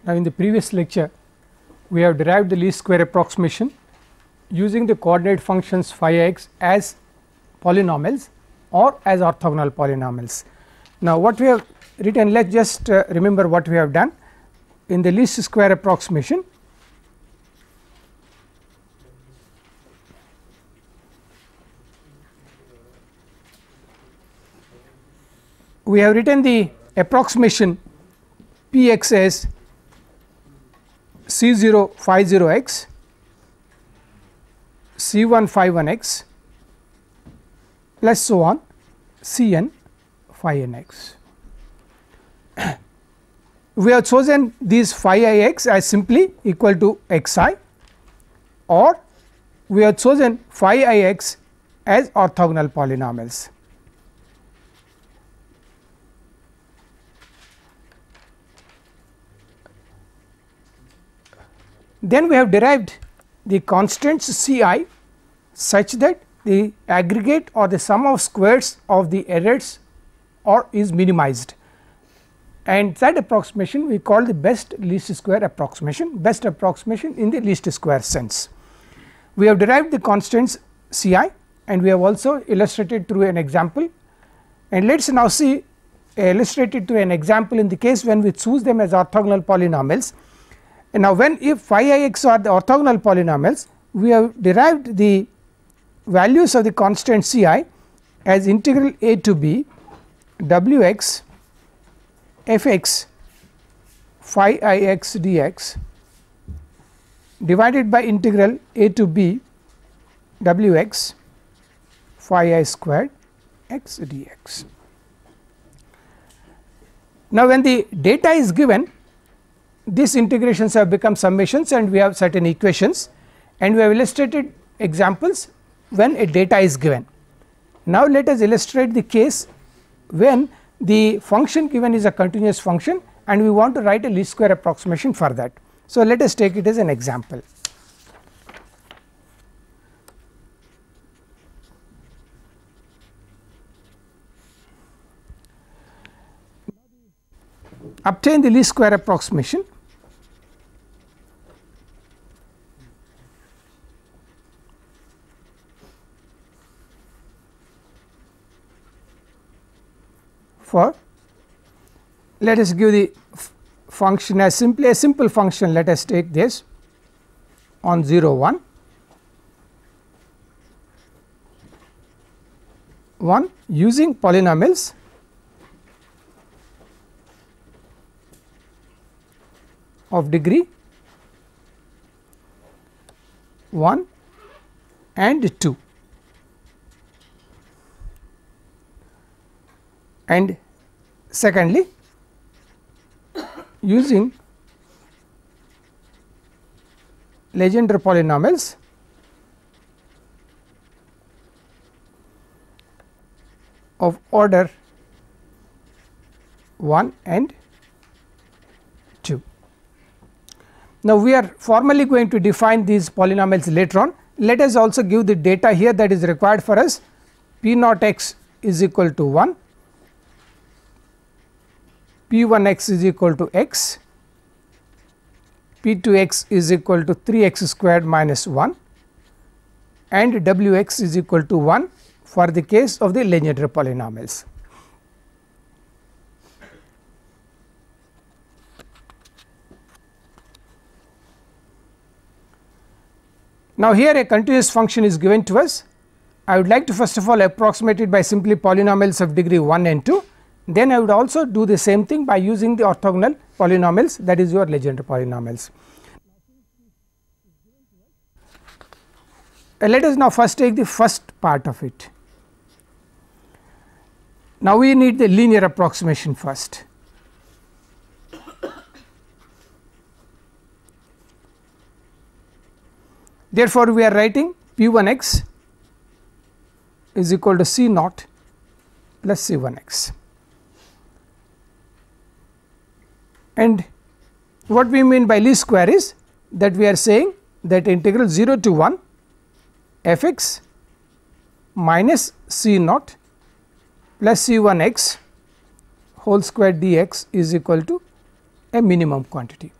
Now, in the previous lecture we have derived the least square approximation using the coordinate functions phi x as polynomials or as orthogonal polynomials. Now, what we have written, let us just remember what we have done in the least square approximation. We have written the approximation p x as C 0 phi 0 x, C 1 phi 1 x plus so on C n phi n x. We have chosen these phi I x as simply equal to x I, or we have chosen phi I x as orthogonal polynomials. Then we have derived the constants C I such that the aggregate or the sum of squares of the errors or is minimized, and that approximation we call the best least square approximation, best approximation in the least square sense. We have derived the constants C I and we have also illustrated through an example, and let us now see illustrated through an example in the case when we choose them as orthogonal polynomials. And now, when if phi I x are the orthogonal polynomials, we have derived the values of the constant C I as integral a to b w x f x phi I x dx divided by integral a to b w x phi I squared x dx. Now, when the data is given, these integrations have become summations and we have certain equations, and we have illustrated examples when a data is given. Now, let us illustrate the case when the function given is a continuous function and we want to write a least square approximation for that. So, let us take it as an example. Obtain the least square approximation. For, let us give the function as simply a simple function, let us take this on 0 1 1 using polynomials of degree 1 and 2, and secondly using Legendre polynomials of order 1 and 2. Now, we are formally going to define these polynomials later on. Let us also give the data here that is required for us. P naught x is equal to 1, P 1 x is equal to x, P 2 x is equal to 3 x squared minus 1, and W x is equal to 1 for the case of the Legendre polynomials. Now, here a continuous function is given to us. I would like to first of all approximate it by simply polynomials of degree 1 and 2. Then I would also do the same thing by using the orthogonal polynomials, that is your Legendre polynomials. Let us now first take the first part of it. Now, we need the linear approximation first. Therefore, we are writing P 1 x is equal to C naught plus C 1 x. And what we mean by least square is that we are saying that integral 0 to 1 f x minus C naught plus C 1 x whole square dx is equal to a minimum quantity.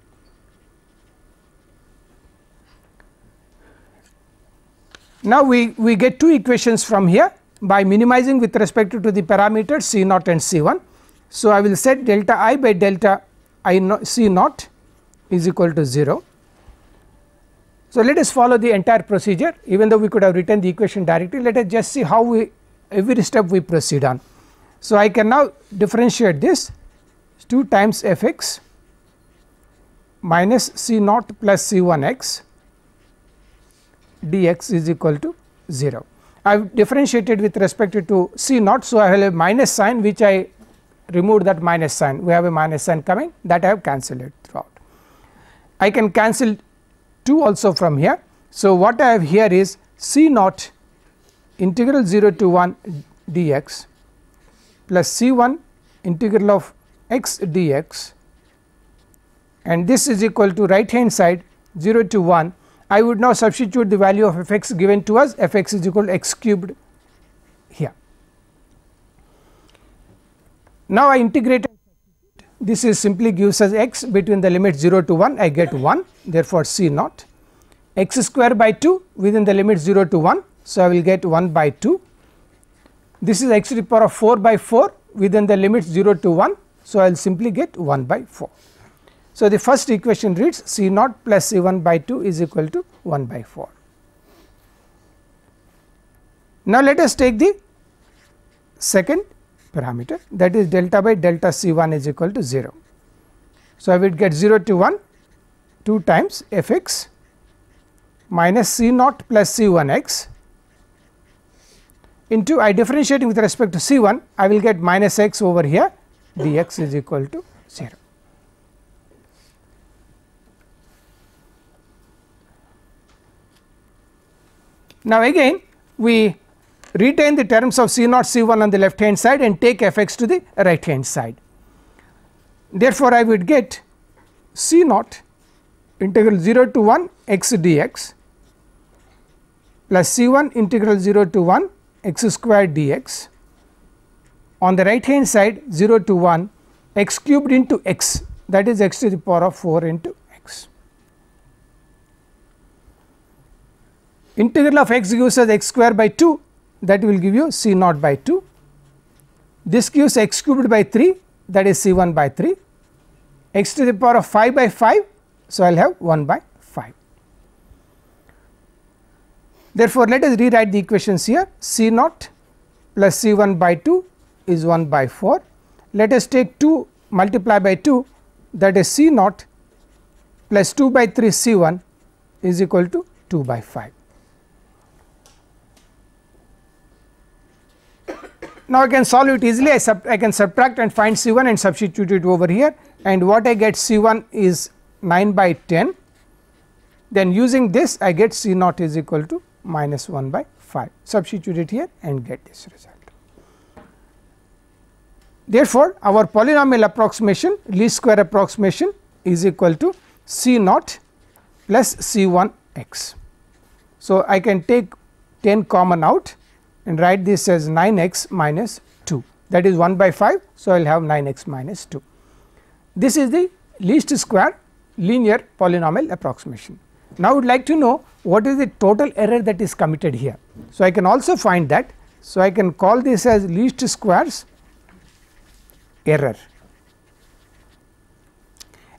Now we get two equations from here by minimizing with respect to the parameters C naught and C 1. So, I will set delta I by delta I C naught is equal to 0. So, let us follow the entire procedure, even though we could have written the equation directly, let us just see how we every step we proceed on. So, I can now differentiate this 2 times f x minus C naught plus C 1 x dx is equal to 0. I have differentiated with respect to C naught. So, I have a minus sign which I removed that minus sign, we have a minus sign coming, that I have cancelled it throughout. I can cancel 2 also from here. So, what I have here is C naught integral 0 to 1 dx plus C 1 integral of x dx, and this is equal to right hand side 0 to 1. I would now substitute the value of f x given to us, f x is equal to x cubed here. Now, I integrate, this is simply gives us x between the limit 0 to 1, I get 1, therefore, C naught x square by 2 within the limit 0 to 1. So, I will get 1 by 2, this is x to the power of 4 by 4 within the limit 0 to 1. So, I will simply get 1 by 4. So, the first equation reads C naught plus C 1 by 2 is equal to 1 by 4. Now, let us take the second parameter, that is delta by delta C 1 is equal to 0. So, I will get 0 to 1 2 times f x minus C naught plus C 1 x into, I differentiating with respect to C 1, I will get minus x over here dx is equal to 0. Now, again we retain the terms of C naught C 1 on the left hand side and take f x to the right hand side. Therefore, I would get C naught integral 0 to 1 x dx plus C 1 integral 0 to 1 x square dx, on the right hand side 0 to 1 x cubed into x, that is x to the power of 4 into x. Integral of x gives us x square by 2, that will give you C naught by 2. This gives x cubed by 3, that is C 1 by 3, x to the power of 5 by 5. So, I will have 1 by 5. Therefore, let us rewrite the equations here, C naught plus C 1 by 2 is 1 by 4. Let us take 2 multiply by 2, that is C naught plus 2 by 3 C 1 is equal to 2 by 5. Now, I can solve it easily, I can subtract and find C 1 and substitute it over here, and what I get C 1 is 9 by 10, then using this I get C naught is equal to minus 1 by 5, substitute it here and get this result. Therefore, our polynomial approximation, least square approximation is equal to C naught plus C 1 x. So, I can take 10 common out and write this as 9 x minus 2, that is 1 by 5. So, I will have 9 x minus 2. This is the least square linear polynomial approximation. Now, I would like to know what is the total error that is committed here. So, I can also find that. So, I can call this as least squares error,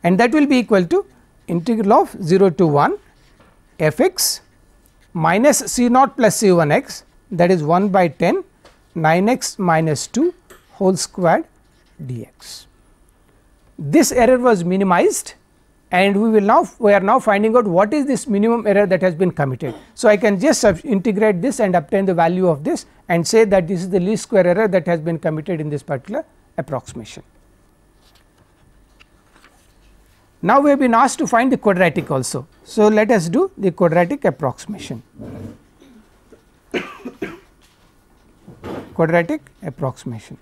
and that will be equal to integral of 0 to 1 f x minus C naught plus C 1 x, that is 1 by 10 9 x minus 2 whole squared dx. This error was minimized, and we are now finding out what is this minimum error that has been committed. So, I can just integrate this and obtain the value of this and say that this is the least square error that has been committed in this particular approximation. Now, we have been asked to find the quadratic also. So, let us do the quadratic approximation. Quadratic approximation.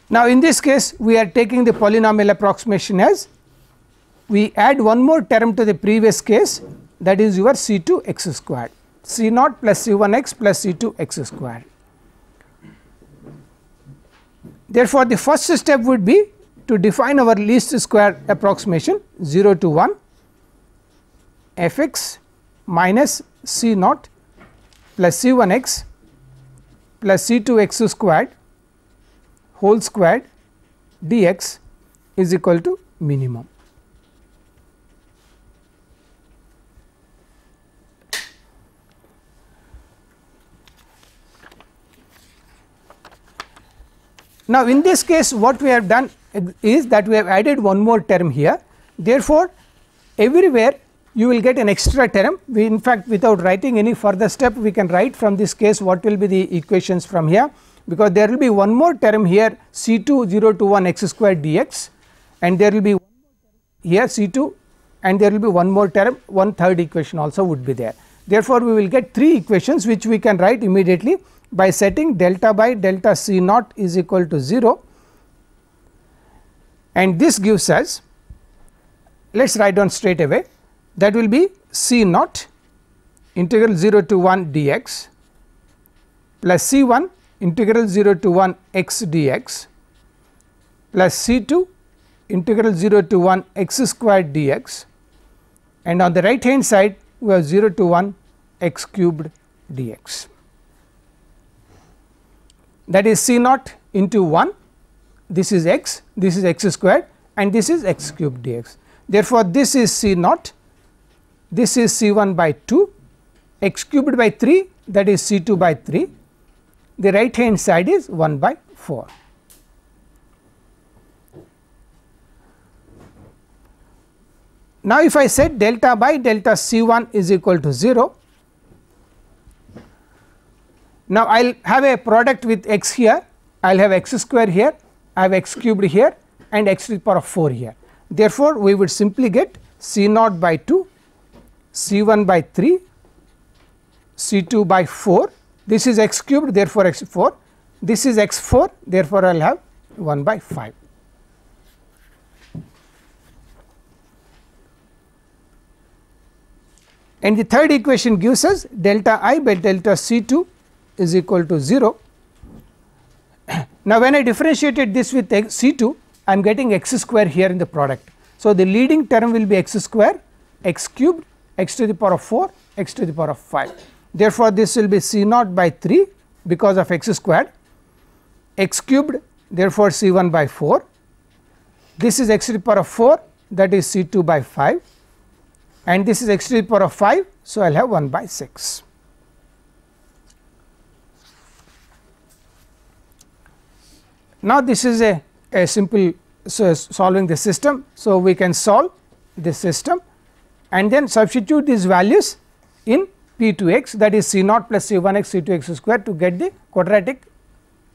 Now, in this case we are taking the polynomial approximation as we add one more term to the previous case, that is your C 2 x squared, C naught plus C 1 x plus C 2 x squared. Therefore, the first step would be to define our least square approximation 0 to 1 f x minus c naught plus c 1 x plus c 2 x squared whole squared dx is equal to minimum. Now, in this case what we have done is that we have added one more term here. Therefore, everywhere you will get an extra term. We in fact, without writing any further step, we can write from this case what will be the equations from here, because there will be one more term here c 2 0 to 1 x square dx, and there will be here c 2, and there will be one more term, one third equation also would be there. Therefore, we will get 3 equations which we can write immediately by setting delta by delta c naught is equal to 0, and this gives us, let us write down straight away, that will be c naught integral 0 to 1 dx plus c 1 integral 0 to 1 x dx plus c 2 integral 0 to 1 x squared dx, and on the right hand side we have 0 to 1 x cubed dx. That is c naught into 1, this is x squared, and this is x cubed dx. Therefore, this is c naught, this is c 1 by 2, x cubed by 3, that is c 2 by 3, the right hand side is 1 by 4. Now, if I set delta by delta c 1 is equal to 0, now I will have a product with x here, I will have x square here, I have x cubed here and x to the power of 4 here. Therefore, we would simply get c naught by 2, c 1 by 3, c 2 by 4, this is x cubed, therefore x 4, this is x 4, therefore I will have 1 by 5. And the third equation gives us delta I by delta c 2 is equal to 0. Now, when I differentiated this with c 2, I am getting x square here in the product. So, the leading term will be x square, x cubed, x to the power of 4, x to the power of 5. Therefore, this will be c naught by 3 because of x squared, x cubed, therefore, c 1 by 4, this is x to the power of 4, that is c 2 by 5, and this is x to the power of 5. So, I will have 1 by 6. Now, this is a simple solving the system. So, we can solve this system and then substitute these values in p 2 x, that is c naught plus c 1 x c 2 x square, to get the quadratic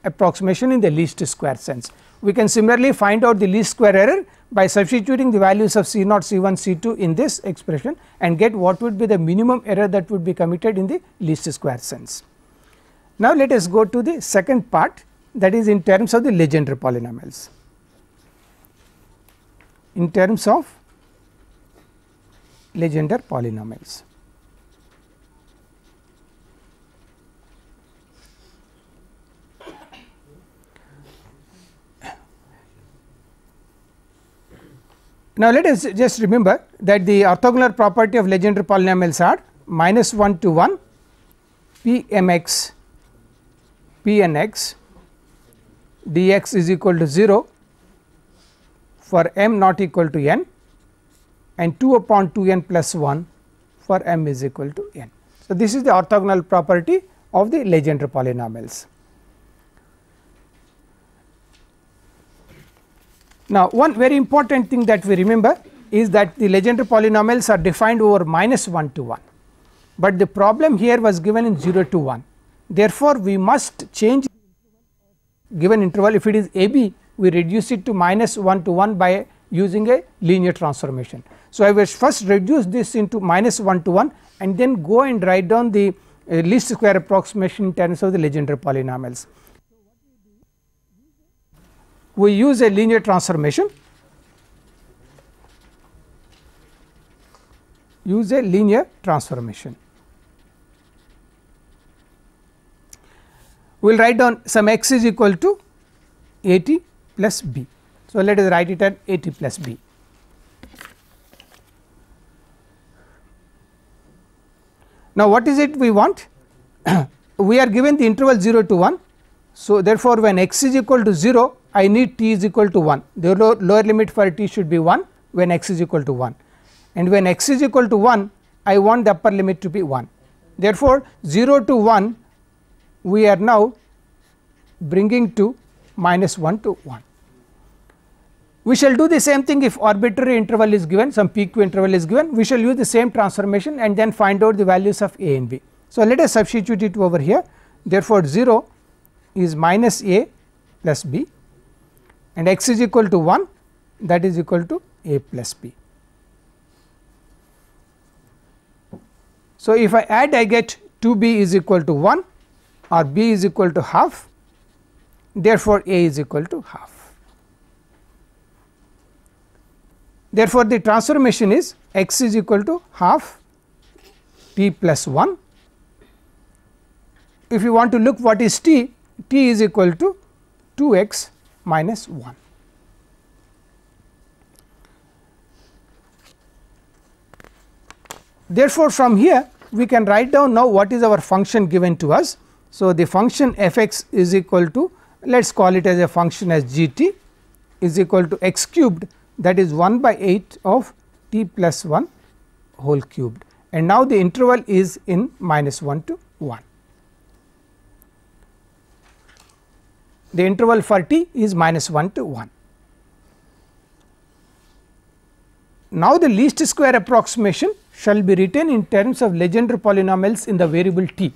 approximation in the least square sense. We can similarly find out the least square error by substituting the values of c naught, c 1, c 2 in this expression and get what would be the minimum error that would be committed in the least square sense. Now, let us go to the second part, that is in terms of the Legendre polynomials. In terms of Legendre polynomials. Now, let us just remember that the orthogonal property of Legendre polynomials are minus 1 to 1 p m x p n x dx is equal to 0 for m not equal to n, and 2 upon 2 n plus 1 for m is equal to n. So, this is the orthogonal property of the Legendre polynomials. Now, one very important thing that we remember is that the Legendre polynomials are defined over minus 1 to 1, but the problem here was given in 0 to 1. Therefore, we must change given interval. If it is a b, we reduce it to minus 1 to 1 by using a linear transformation. So, I will first reduce this into minus 1 to 1 and then go and write down the least square approximation in terms of the Legendre polynomials. We use a linear transformation, We will write down some x is equal to a t plus b. So, let us write it at a t plus b. Now, what is it we want? We are given the interval 0 to 1. So, therefore, when x is equal to 0, I need t is equal to 1. The lower limit for t should be 1 when x is equal to 1, and when x is equal to 1, I want the upper limit to be 1. Therefore, 0 to 1 we are now bringing to minus 1 to 1. We shall do the same thing if arbitrary interval is given, some p q interval is given, we shall use the same transformation and then find out the values of a and b. So, let us substitute it over here. Therefore, 0 is minus a plus b, and x is equal to 1, that is equal to a plus b. So, if I add, I get 2b is equal to 1 or b is equal to half, therefore, a is equal to half. Therefore, the transformation is x is equal to half t plus 1. If you want to look what is t, t is equal to 2x minus 1. Therefore, from here we can write down now what is our function given to us. So, the function f x is equal to, let us call it as a function as g t is equal to x cubed, that is 1 by 8 of t plus 1 whole cubed, and now the interval is in minus 1 to 1. The interval for t is minus 1 to 1. Now, the least square approximation shall be written in terms of Legendre polynomials in the variable t,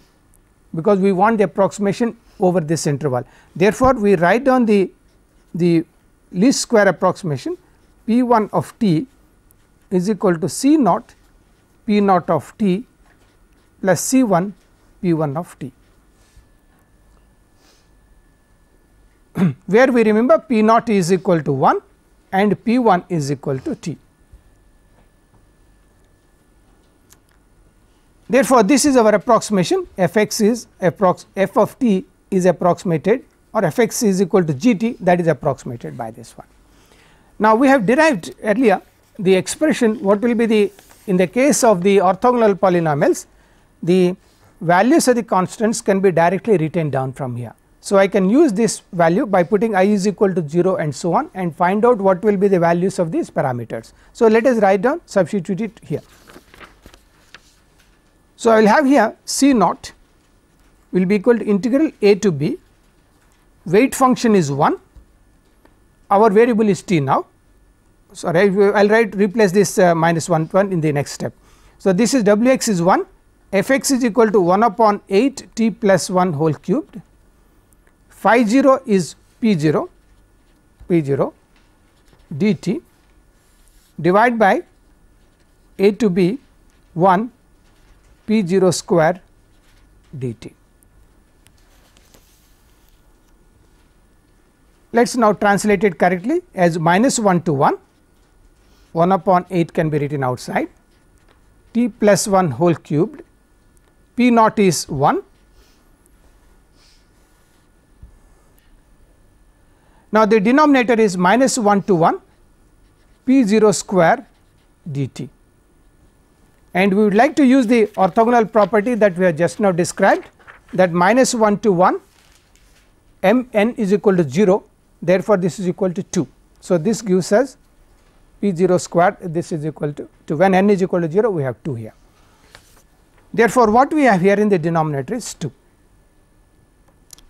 because we want the approximation over this interval. Therefore, we write down the least square approximation p 1 of t is equal to c naught p naught of t plus c 1 p 1 of t, where we remember p naught is equal to 1 and p 1 is equal to t. Therefore, this is our approximation, f x is f of t is approximated, or f x is equal to g t, that is approximated by this one. Now, we have derived earlier the expression what will be the, in the case of the orthogonal polynomials, the values of the constants can be directly written down from here. So, I can use this value by putting I is equal to 0 and so on, and find out what will be the values of these parameters. So, let us write down, substitute it here. So, I will have here c naught will be equal to integral a to b, weight function is 1, our variable is t now. Sorry, I will replace this minus 1 in the next step. So, this is w x is 1, f x is equal to 1 upon 8 t plus 1 whole cubed, phi 0 is p 0 dt divided by a to b 1 p 0 square dt. Let us now translate it correctly as minus 1 to 1, 1 upon 8 can be written outside, t plus 1 whole cubed, p naught is 1. Now, the denominator is minus 1 to 1 p 0 square dt, and we would like to use the orthogonal property that we have just now described, that minus 1 to 1 m n is equal to 0, therefore, this is equal to 2. So, this gives us p 0 square, this is equal to 2, when n is equal to 0 we have 2 here. Therefore, what we have here in the denominator is 2.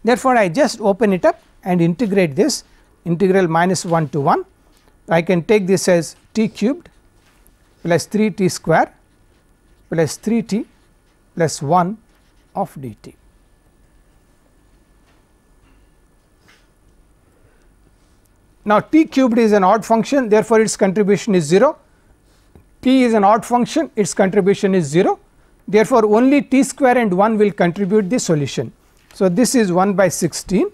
Therefore, I just open it up and integrate this, integral minus 1 to 1, I can take this as t cubed plus 3 t square plus 3 t plus 1 of dt. Now, t cubed is an odd function, therefore, its contribution is 0, t is an odd function, its contribution is 0, therefore, only t square and 1 will contribute the solution. So, this is 1 by 16,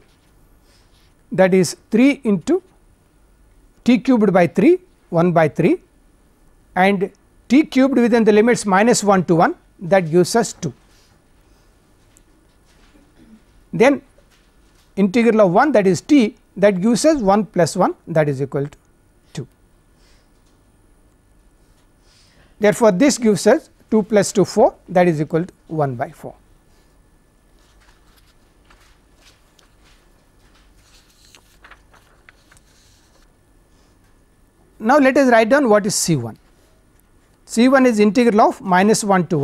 that is 3 into t cubed by 3, 1 by 3, and t cubed within the limits minus 1 to 1, that gives us 2. Then integral of 1, that is t, that gives us 1 plus 1, that is equal to 2. Therefore, this gives us 2 plus 2 4, that is equal to 1 by 4. Now, let us write down what is C1. C1 is integral of minus 1 to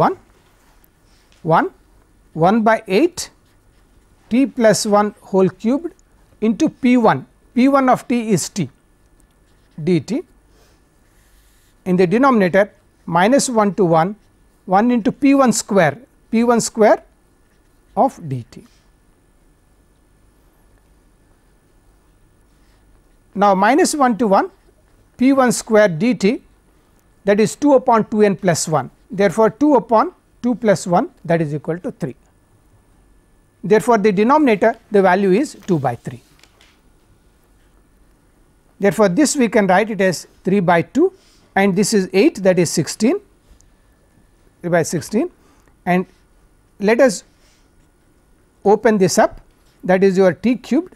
1 by 8 t plus 1 whole cubed into P1, P1 of t is t dt, in the denominator minus 1 to 1 into P1 square of dt. Now, minus 1 to 1 P1 square dt, that is 2 upon 2 n plus 1, therefore 2 upon 2 plus 1, that is equal to 3. Therefore, the denominator, the value is 2 by 3. Therefore, this we can write it as 3 by 2 and this is 8, that is 16, 3 by 16, and let us open this up, that is your t cubed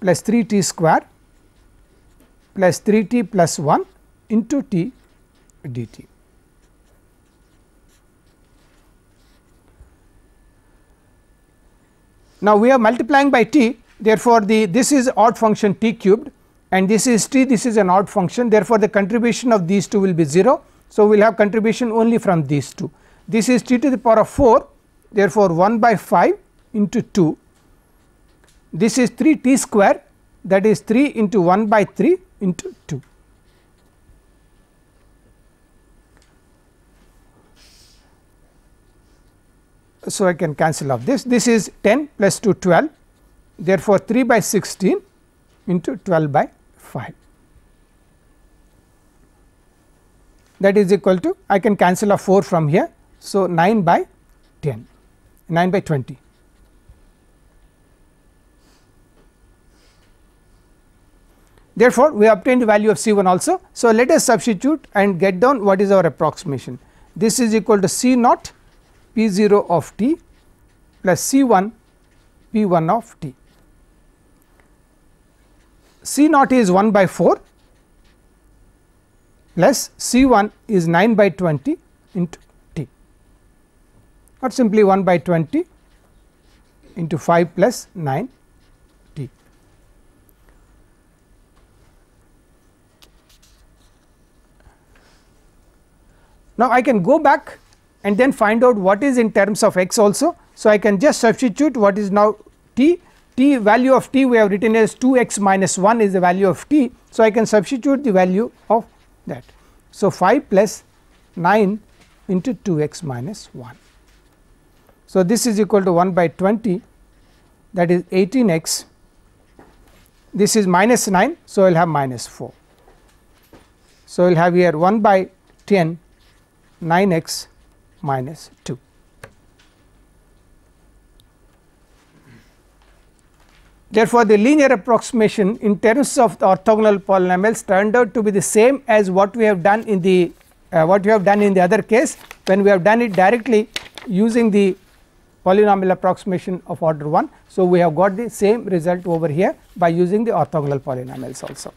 plus 3 t square plus 3 t plus 1 into t dt. Now, we are multiplying by t, therefore, this is odd function t cubed and this is t, this is an odd function, therefore, the contribution of these two will be 0. So, we will have contribution only from these two. This is t to the power of 4, therefore, 1 by 5 into 2, this is 3 t square, that is 3 into 1 by 3 into 2. So, I can cancel off this, this is 10 plus 2 12, therefore, 3 by 16 into 12 by 5, that is equal to, I can cancel off 4 from here. So, 9 by 10, 9 by 20. Therefore, we obtained the value of C1 also. So, let us substitute and get down what is our approximation. This is equal to C naught P 0 of t plus C1 P 1 of t. C naught is 1 by 4 plus C1 is 9 by 20 into t, or simply 1 by 20 into 5 plus 9 t. Now, I can go back and then find out what is in terms of x also. So, I can just substitute what is now t, value of t we have written as 2 x minus 1 is the value of t. So, I can substitute the value of that. So, 5 plus 9 into 2 x minus 1. So, this is equal to 1 by 20, that is 18 x, this is minus 9. So, I will have minus 4. So, I will have here 1 by 10 9 x minus 2. Therefore, the linear approximation in terms of the orthogonal polynomials turned out to be the same as what we have done in the other case, when we have done it directly using the polynomial approximation of order 1. So, we have got the same result over here by using the orthogonal polynomials also.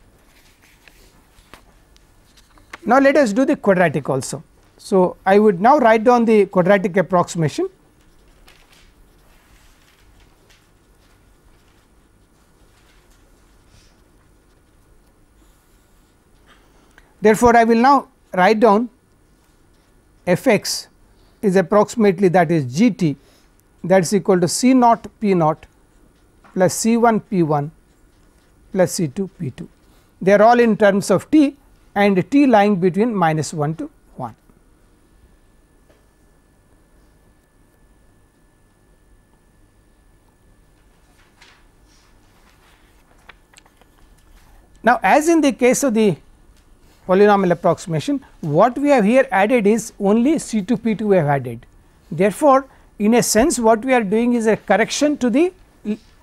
Now, let us do the quadratic also. So, I would now write down the quadratic approximation. Therefore, I will now write down f x is approximately, that is g t, that is equal to C naught P naught plus C 1 P 1 plus C 2 P 2. They are all in terms of t and t lying between minus 1 to 1. Now, as in the case of the polynomial approximation, what we have here added is only C 2 P 2 we have added. Therefore, in a sense what we are doing is a correction to the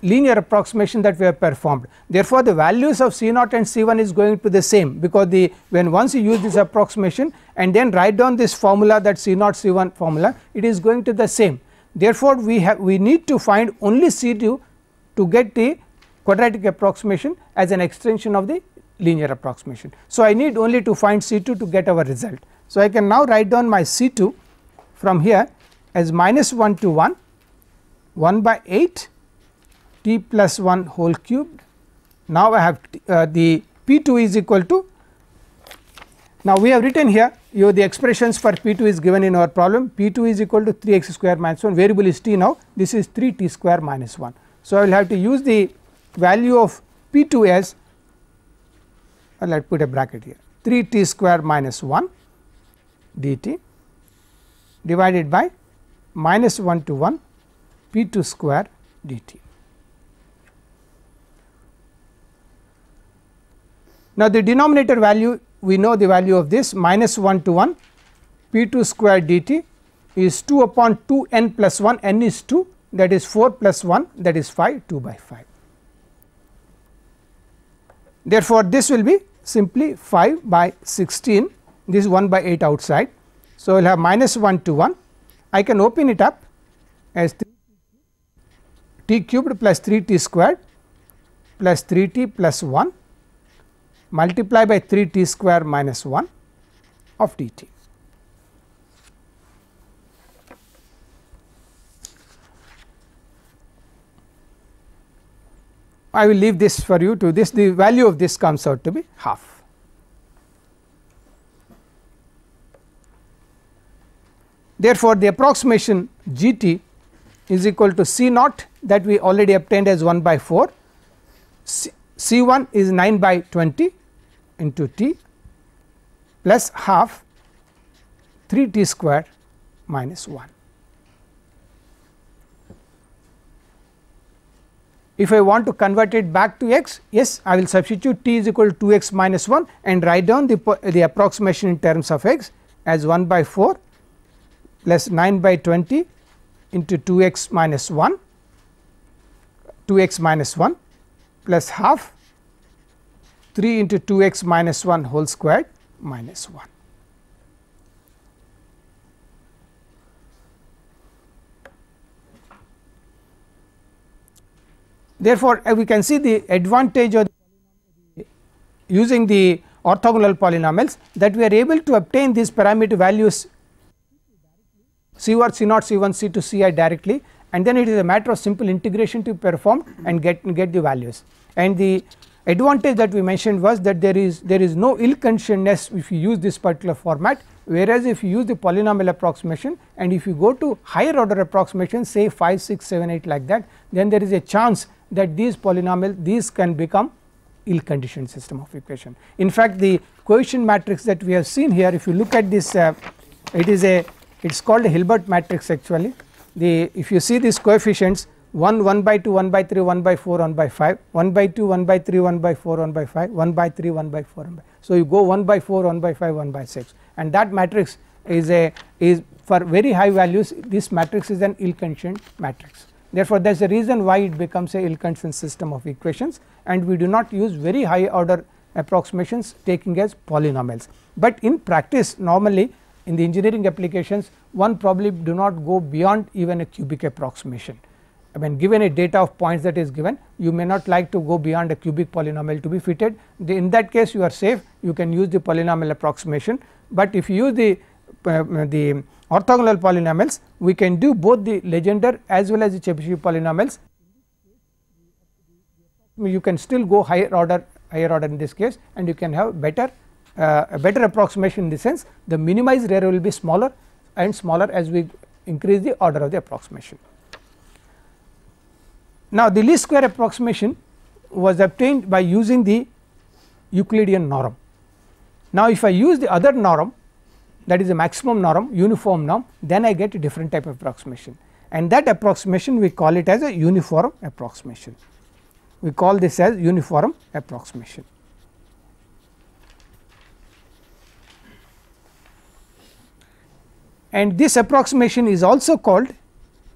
linear approximation that we have performed. Therefore, the values of C naught and C 1 is going to be the same, because when once you use this approximation and then write down this formula, that C naught C 1 formula, it is going to the same. Therefore, we need to find only C 2 to get the quadratic approximation as an extension of the linear approximation. So, I need only to find C2 to get our result. So, I can now write down my C2 from here as -1 to 1 1 by 8 t plus 1 whole cubed. Now, I have the P2 is equal to, now we have written here the expressions for P2 is given in our problem. P2 is equal to 3 x square minus 1, variable is t now, this is 3 t square minus 1. So, I will have to use the value of P2 as, let us put a bracket here, 3 t square minus 1 dt divided by -1 to 1 P2 square dt. Now, the denominator value, we know the value of this -1 to 1 P2 square dt is 2 upon 2 n plus 1, n is 2, that is 4 plus 1, that is 5, 2 by 5. Therefore, this will be simply 5 by 16, this is 1 by 8 outside. So, I will have -1 to 1, I can open it up as t cubed plus 3 t squared plus 3 t plus 1 multiply by 3 t square minus 1 of dt. I will leave this for you to this, the value of this comes out to be half. Therefore, the approximation GT is equal to C naught that we already obtained as 1 by 4, C1 is 9 by 20 into t plus half 3 t square minus 1. If I want to convert it back to x, yes, I will substitute t is equal to 2 x minus 1 and write down the approximation in terms of x as 1 by 4 plus 9 by 20 into 2 x minus 1, 2 x minus 1 plus half 3 into 2 x minus 1 whole squared minus 1. Therefore, we can see the advantage of using the orthogonal polynomials, that we are able to obtain these parameter values C1, C0, C1, C2, Ci directly, and then it is a matter of simple integration to perform and get the values. And the advantage that we mentioned was that there is no ill-conditionedness if you use this particular format, whereas if you use the polynomial approximation and if you go to higher order approximation, say 5, 6, 7, 8 like that, then there is a chance that these polynomials can become ill conditioned system of equation. In fact, the coefficient matrix that we have seen here, if you look at this, it is called a Hilbert matrix actually. If you see these coefficients 1 by 2, 1 by 3, 1 by 4, 1 by 5, 1 by 2, 1 by 3, 1 by 4, 1 by 5, 1 by 3, 1 by 4, 1 by. So, you go 1 by 4, 1 by 5, 1 by 6, and that matrix is for very high values, this matrix is an ill conditioned matrix. Therefore, that is the reason why it becomes a ill conditioned system of equations, and we do not use very high order approximations taking as polynomials. But in practice, normally in the engineering applications, one probably do not go beyond even a cubic approximation. I mean, given a data of points that is given, you may not like to go beyond a cubic polynomial to be fitted. In that case, you are safe, you can use the polynomial approximation. But if you use the orthogonal polynomials, we can do both the Legendre as well as the Chebyshev polynomials. You can still go higher order in this case, and you can have a better approximation in the sense the minimized error will be smaller and smaller as we increase the order of the approximation. Now, the least square approximation was obtained by using the Euclidean norm. Now, if I use the other norm, that is a maximum norm, uniform norm, then I get a different type of approximation, and that approximation we call it as a uniform approximation. We call this as uniform approximation. And this approximation is also called,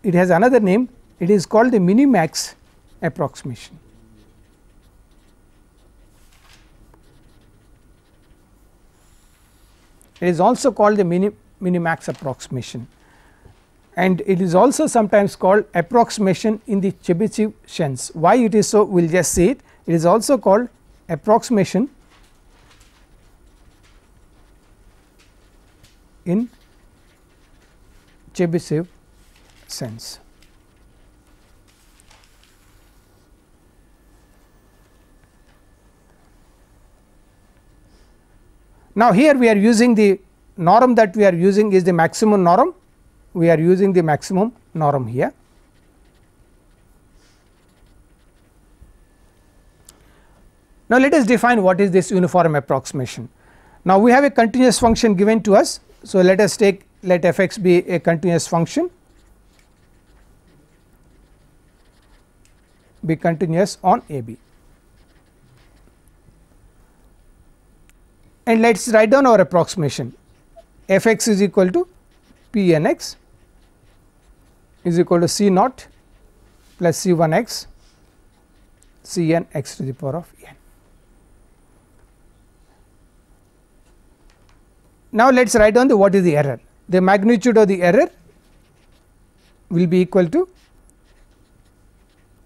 it has another name, it is called the minimax approximation. It is also called the minimax approximation, and it is also sometimes called approximation in the Chebyshev sense. Why it is so, we will just see it. It is also called approximation in Chebyshev sense. Now, here we are using the norm that we are using is the maximum norm. We are using the maximum norm here. Now, let us define what is this uniform approximation. Now, we have a continuous function given to us. So, let us take, let f x be a continuous function, be continuous on a b, and let us write down our approximation. F x is equal to p n x is equal to c naught plus c 1 x c n x to the power of n. Now, let us write down the what is the error. The magnitude of the error will be equal to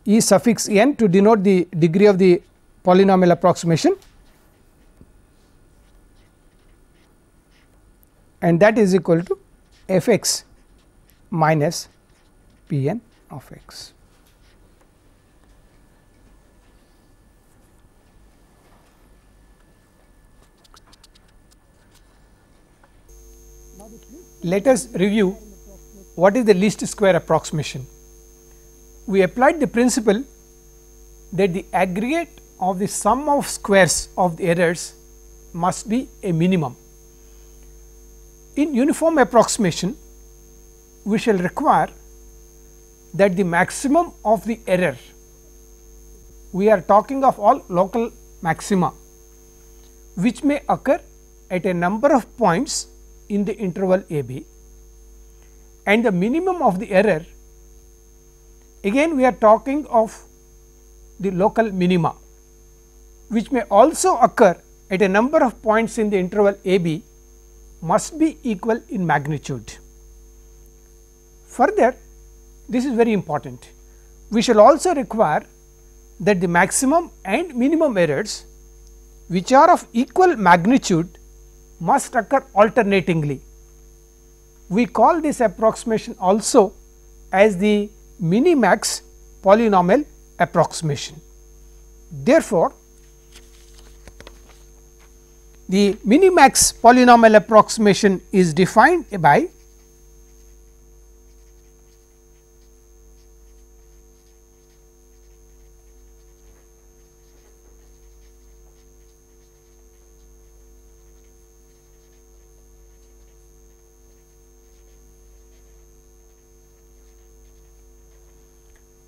e suffix n to denote the degree of the polynomial approximation, and that is equal to f x minus p n of x. Let us review what is the least square approximation. We applied the principle that the aggregate of the sum of squares of the errors must be a minimum. In uniform approximation, we shall require that the maximum of the error, we are talking of all local maxima, which may occur at a number of points in the interval a b, and the minimum of the error, again we are talking of the local minima, which may also occur at a number of points in the interval a b, must be equal in magnitude. Further, this is very important, we shall also require that the maximum and minimum errors, which are of equal magnitude, must occur alternatingly. We call this approximation also as the minimax polynomial approximation. Therefore, the minimax polynomial approximation is defined by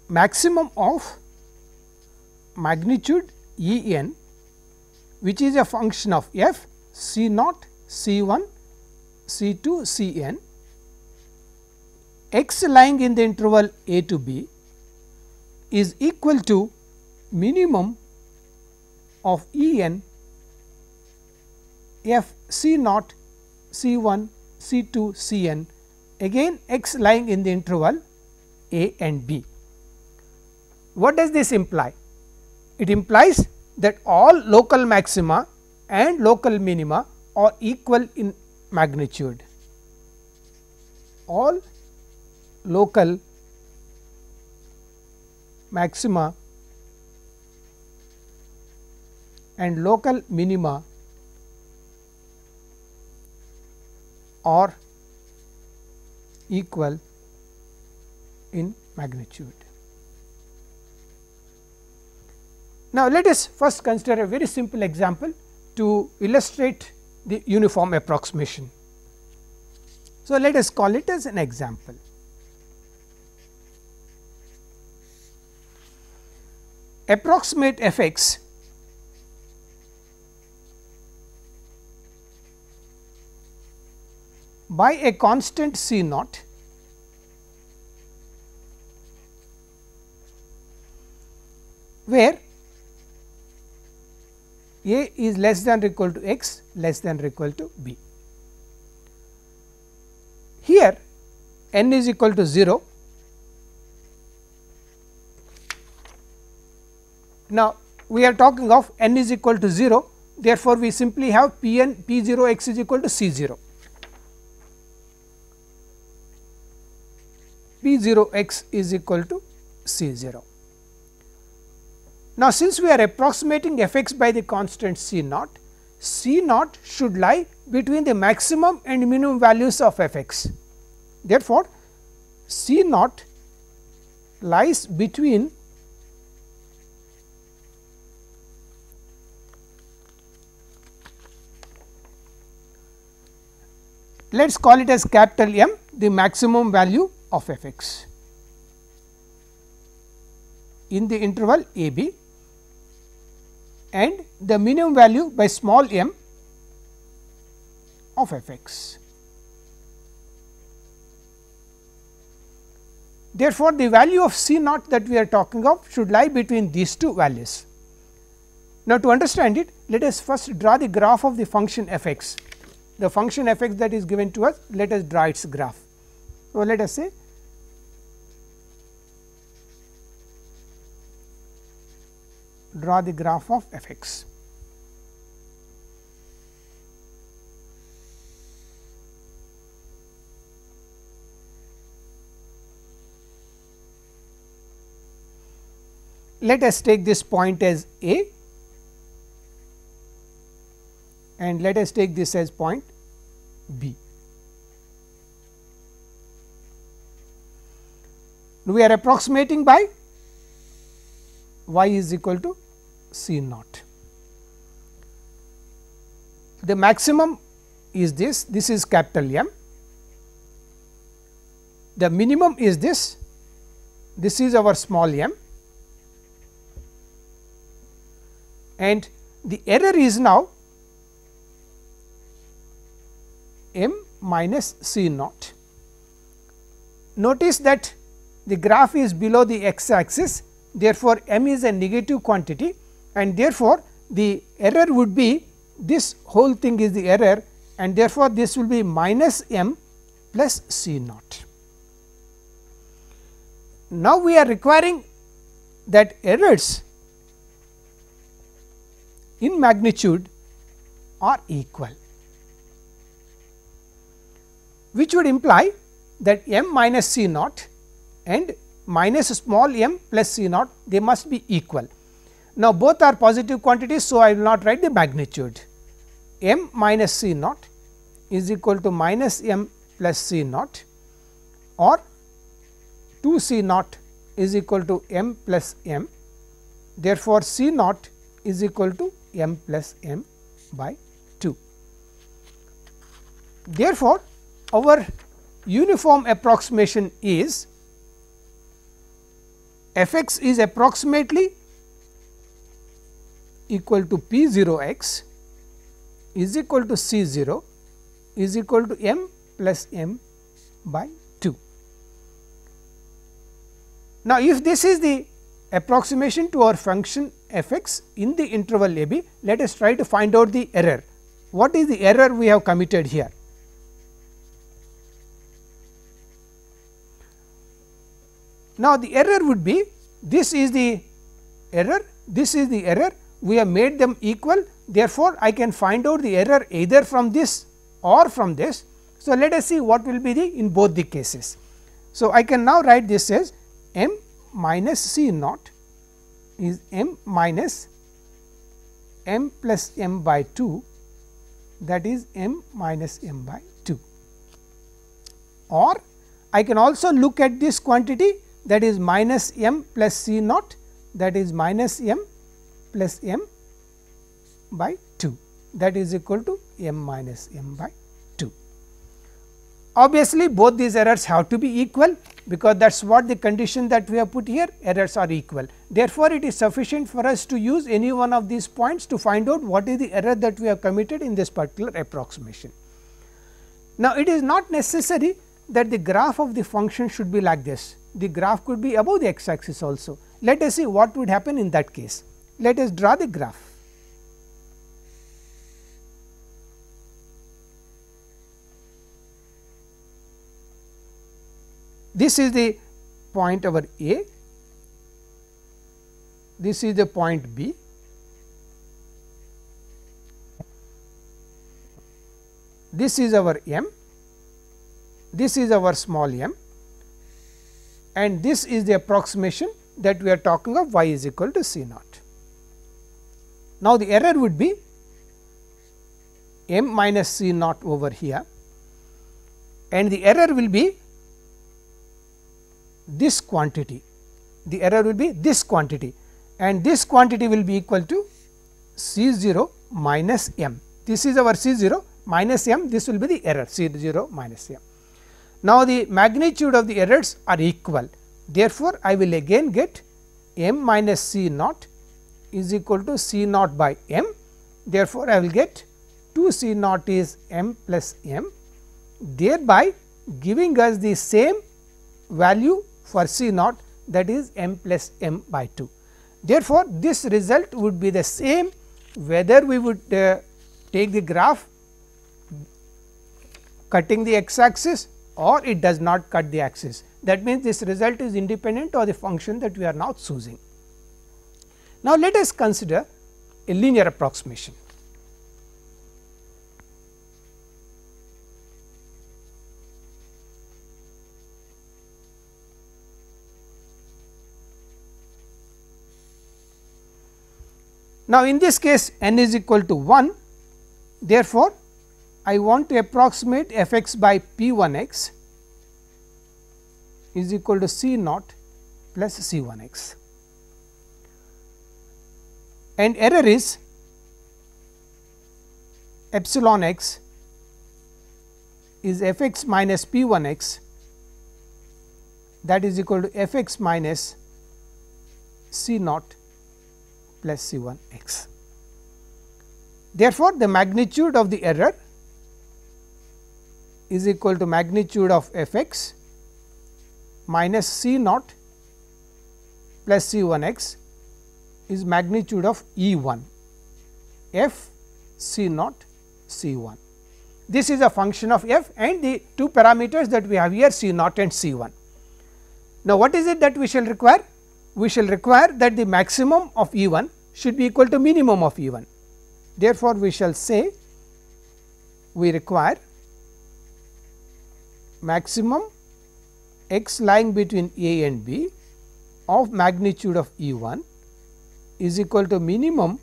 maximum of magnitude E n, which is a function of f c naught, c 1, c 2, c n, x lying in the interval a to b is equal to minimum of E n f c naught, c 1, c 2, c n, again x lying in the interval a and b. What does this imply? It implies that all local maxima and local minima are equal in magnitude. All local maxima and local minima are equal in magnitude. Now, let us first consider a very simple example to illustrate the uniform approximation. So, let us call it as an example. Approximate f x by a constant c naught where a is less than or equal to x, less than or equal to b. Here n is equal to 0. Now, we are talking of n is equal to 0, therefore, we simply have p n p 0 x is equal to c 0, p 0 x is equal to c 0. Now, since we are approximating f x by the constant c naught, c naught should lie between the maximum and minimum values of f x. Therefore, c naught lies between let us call it as capital M, the maximum value of f x in the interval a b, and the minimum value by small m of f x. Therefore, the value of c naught that we are talking of should lie between these two values. Now, to understand it, let us first draw the graph of the function f x. The function f x that is given to us, let us draw its graph. So, let us say draw the graph of f x. Let us take this point as A and let us take this as point B. We are approximating by y is equal to c naught. The maximum is this is capital M, the minimum is this is our small m, and the error is now m minus c naught. Notice that the graph is below the x axis, therefore, m is a negative quantity and therefore, the error would be this whole thing is the error and therefore, this will be minus m plus c naught. Now, we are requiring that errors in magnitude are equal, which would imply that m minus c naught and minus small m plus c naught, they must be equal. Now, both are positive quantities. So, I will not write the magnitude. M minus c naught is equal to minus m plus c naught, or 2 c naught is equal to m plus m. Therefore, c naught is equal to m plus m by 2. Therefore, our uniform approximation is f x is approximately equal to p 0 x is equal to c 0 is equal to m plus m by 2. Now, if this is the approximation to our function f x in the interval a b, let us try to find out the error. What is the error we have committed here? Now, the error would be this is the error, this is the error, we have made them equal. Therefore, I can find out the error either from this or from this. So, let us see what will be the in both the cases. So, I can now write this as m minus c naught is m minus m plus m by 2, that is m minus m by 2, or I can also look at this quantity, that is minus m plus c naught, that is minus m plus m by 2, that is equal to m minus m by 2. Obviously, both these errors have to be equal, because that is what the condition that we have put here, errors are equal. Therefore, it is sufficient for us to use any one of these points to find out what is the error that we have committed in this particular approximation. Now, it is not necessary that the graph of the function should be like this, the graph could be above the x axis also. Let us see what would happen in that case. Let us draw the graph. This is the point our A, this is the point B, this is our M, this is our small m, and this is the approximation that we are talking of y is equal to C naught. Now, the error would be m minus C naught over here, and the error will be this quantity, the error will be this quantity, and this quantity will be equal to C 0 minus m. This is our C 0 minus m, this will be the error C 0 minus m. Now, the magnitude of the errors are equal, therefore, I will again get m minus C naught is equal to C naught by m, therefore, I will get 2 C naught is m plus m, thereby giving us the same value for C naught, that is m plus m by 2. Therefore, this result would be the same whether we would take the graph cutting the x axis or it does not cut the axis. That means, this result is independent of the function that we are now choosing. Now, let us consider a linear approximation. Now, in this case n is equal to 1, therefore, I want to approximate f x by p 1 x is equal to C naught plus C 1 x, and error is epsilon x is f x minus p 1 x, that is equal to f x minus C naught plus C 1 x. Therefore, the magnitude of the error is equal to magnitude of f x minus C naught plus C 1 x is magnitude of E 1 f C naught C 1. This is a function of f and the two parameters that we have here C naught and C 1. Now, what is it that we shall require? We shall require that the maximum of E 1 should be equal to minimum of E 1. Therefore, we shall say we require maximum x lying between A and B of magnitude of E 1 is equal to minimum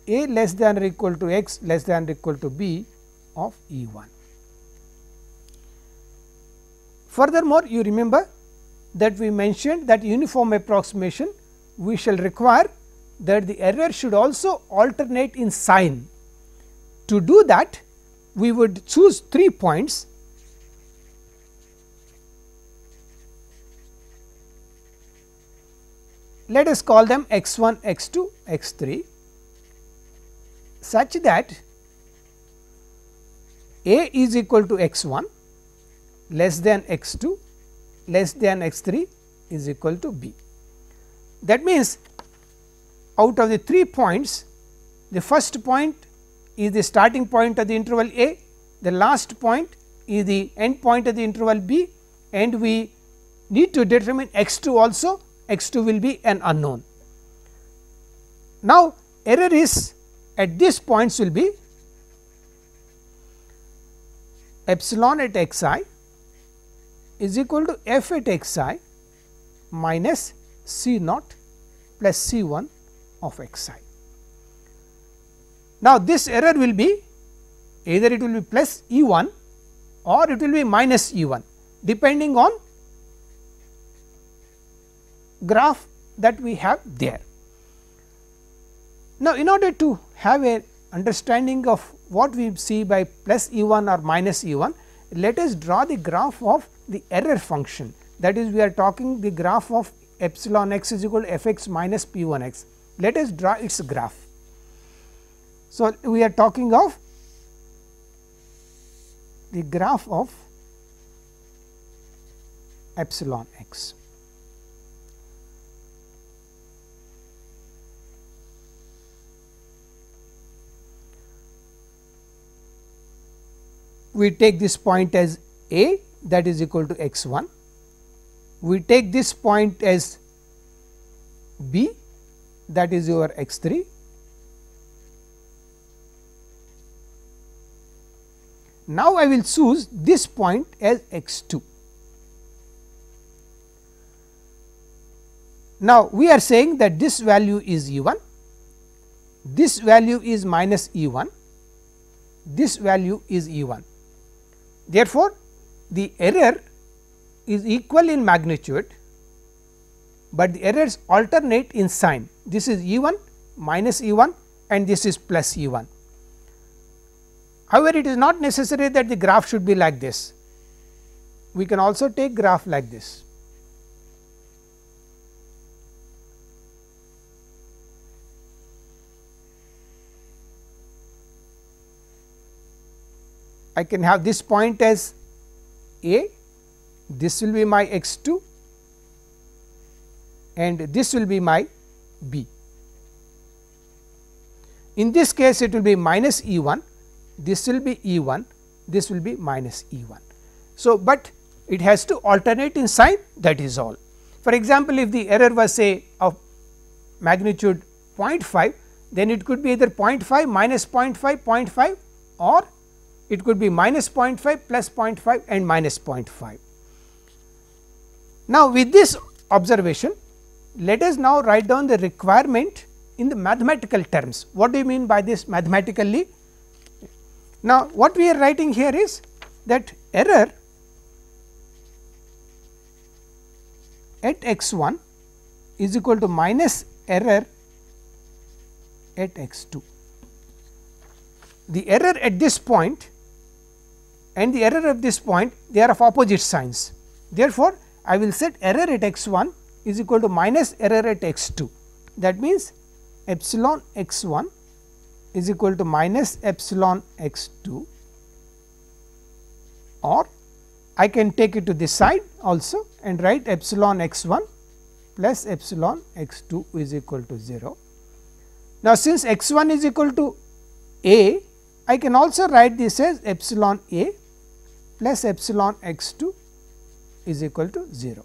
A less than or equal to x less than or equal to B of E 1. Furthermore, you remember that we mentioned that uniform approximation we shall require that the error should also alternate in sign. To do that, we would choose 3 points. Let us call them x 1, x 2, x 3, such that A is equal to x 1 less than x 2 less than x 3 is equal to B. That means, out of the 3 points, the first point is the starting point of the interval A, the last point is the end point of the interval B, and we need to determine x 2 also. X 2 will be an unknown. Now, error is at these points will be epsilon at x I is equal to f at x I minus C naught plus C 1 of x I. Now, this error will be either it will be plus E 1 or it will be minus E 1 depending on graph that we have there. Now, in order to have a understanding of what we see by plus E 1 or minus E 1, let us draw the graph of the error function, that is we are talking the graph of epsilon x is equal to f x minus p 1 x. Let us draw its graph. So, we are talking of the graph of epsilon x. We take this point as A that is equal to x 1. We take this point as B, that is your x 3. Now, I will choose this point as x 2. Now, we are saying that this value is E 1, this value is minus E 1, this value is E 1. Therefore, the error is equal in magnitude, but the errors alternate in sign. This is E 1 minus E 1 and this is plus E 1. However, it is not necessary that the graph should be like this. We can also take graph like this. I can have this point as A, this will be my x 2 and this will be my B. In this case, it will be minus E 1, this will be E 1, this will be minus E 1. So, but it has to alternate in sign, that is all. For example, if the error was say of magnitude 0.5, then it could be either 0.5 minus 0.5, 0.5 or it could be minus 0.5 plus 0.5 and minus 0.5. Now, with this observation, let us now write down the requirement in the mathematical terms. What do you mean by this mathematically? Now, what we are writing here is that error at x 1 is equal to minus error at x 2. The error at this point and the error at this point, they are of opposite signs. Therefore, I will set error at x 1 is equal to minus error at x 2. That means, epsilon x 1 is equal to minus epsilon x 2, or I can take it to this side also and write epsilon x 1 plus epsilon x 2 is equal to 0. Now, since x 1 is equal to A, I can also write this as epsilon A plus epsilon x 2 is equal to 0.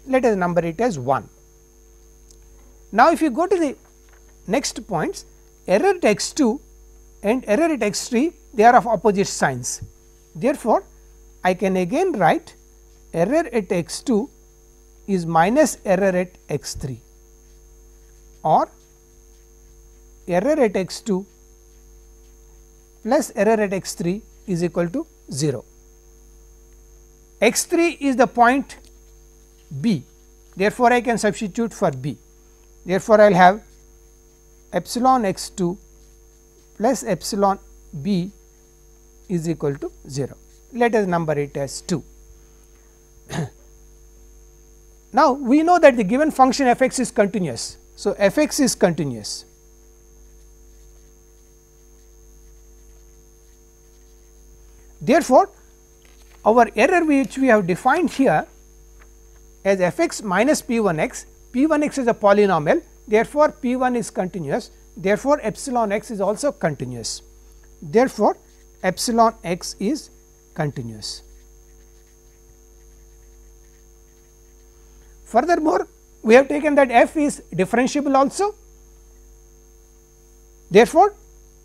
Let us number it as 1. Now, if you go to the next points, error at x 2 and error at x 3, they are of opposite signs. Therefore, I can again write error at x 2 is minus error at x 3 or error at x 2 plus error at x 3 is equal to 0. X 3 is the point B, therefore, I can substitute for B. Therefore, I will have epsilon x 2 plus epsilon B is equal to 0. Let us number it as 2. Now, we know that the given function f x is continuous. So, f x is continuous. Therefore, our error which we have defined here as f x minus p 1 x, p 1 x is a polynomial, therefore, p 1 is continuous, therefore, epsilon x is also continuous. Therefore, epsilon x is continuous. Furthermore, we have taken that f is differentiable also, therefore,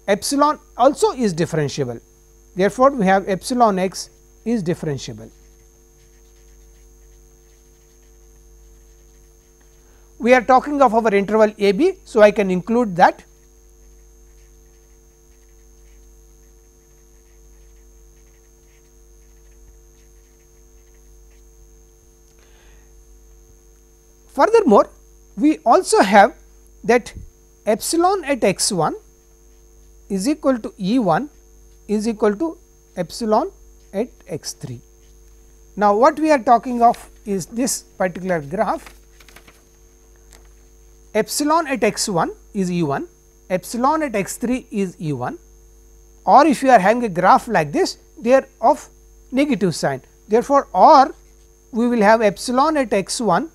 epsilon also is differentiable. Therefore, we have epsilon x is differentiable. We are talking of our interval a b, so I can include that. Furthermore, we also have that epsilon at x 1 is equal to E 1 is equal to epsilon at x 3. Now, what we are talking of is this particular graph. Epsilon at x 1 is E 1, epsilon at x 3 is E 1, or if you are having a graph like this, they are of negative sign. Therefore, or we will have epsilon at x 1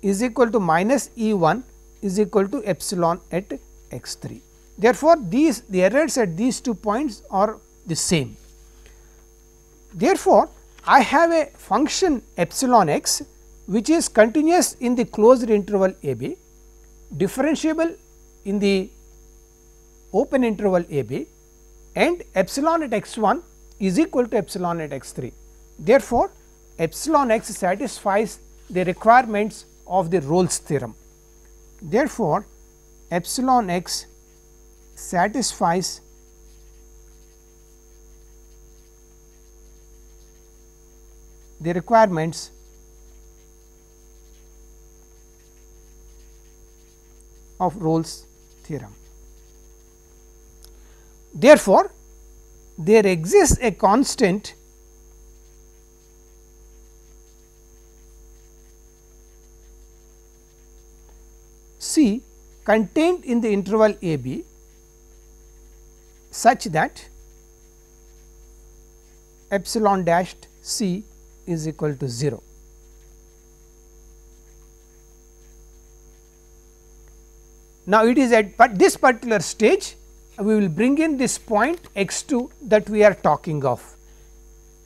is equal to minus E 1 is equal to epsilon at x 3. Therefore, the errors at these 2 points are the same. Therefore, I have a function epsilon x which is continuous in the closed interval a b, differentiable in the open interval a b, and epsilon at x 1 is equal to epsilon at x 3. Therefore, epsilon x satisfies the requirements of the Rolle's theorem. Therefore, epsilon x satisfies the requirements of Rolle's theorem. Therefore, there exists a constant C contained in the interval a b such that epsilon dashed C is equal to 0. Now, it is at this particular stage we will bring in this point x 2 that we are talking of.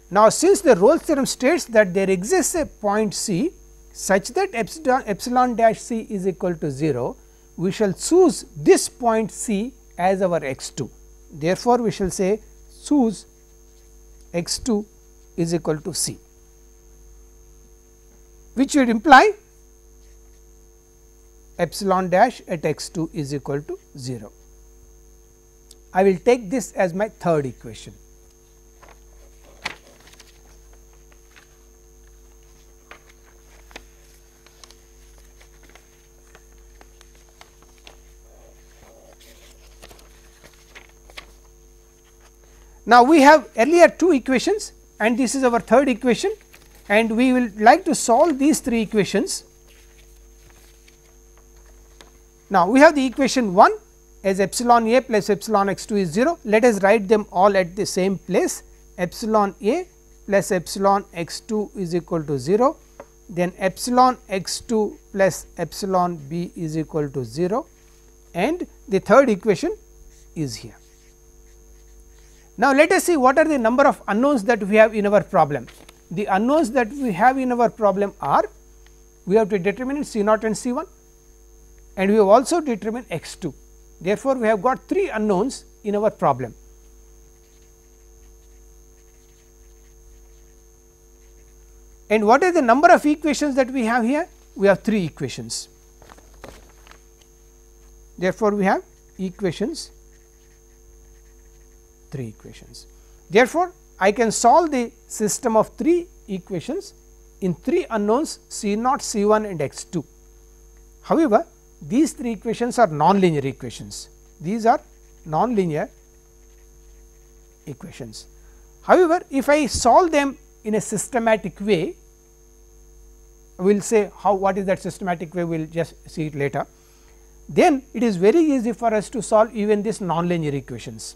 Now, since the Rolle's theorem states that there exists a point C such that epsilon dash C is equal to 0, we shall choose this point C as our x 2. Therefore, we shall say choose x 2 is equal to C, which would imply epsilon dash at x 2 is equal to 0. I will take this as my third equation. Now, we have earlier two equations and this is our third equation, and we will like to solve these three equations. Now, we have the equation 1 as epsilon a plus epsilon x 2 is 0. Let us write them all at the same place. Epsilon a plus epsilon x 2 is equal to 0, then epsilon x 2 plus epsilon b is equal to 0, and the third equation is here. Now, let us see what are the number of unknowns that we have in our problem. The unknowns that we have in our problem are, we have to determine C 0 and C 1, and we have also determined x 2. Therefore, we have got 3 unknowns in our problem. And what is the number of equations that we have here? We have 3 equations. Therefore, we have equations, 3 equations. Therefore, I can solve the system of 3 equations in 3 unknowns C 0, C 1 and x 2. However, these 3 equations are nonlinear equations. These are nonlinear equations. However, if I solve them in a systematic way, we will say how, what is that systematic way, we will just see it later. Then it is very easy for us to solve even these nonlinear equations.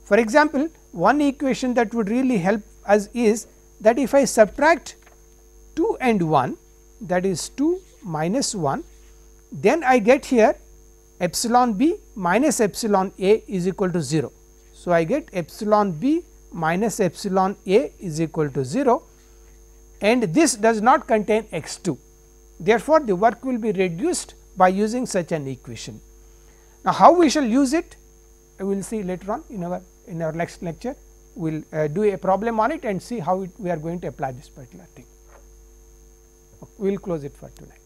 For example, one equation that would really help us is that if I subtract 2 and 1, that is 2 minus 1, then I get here epsilon b minus epsilon a is equal to 0. So, I get epsilon b minus epsilon a is equal to 0, and this does not contain x 2. Therefore, the work will be reduced by using such an equation. Now, how we shall use it, we will see later on in our next lecture. We will do a problem on it and see how we are going to apply this particular thing. We will close it for tonight.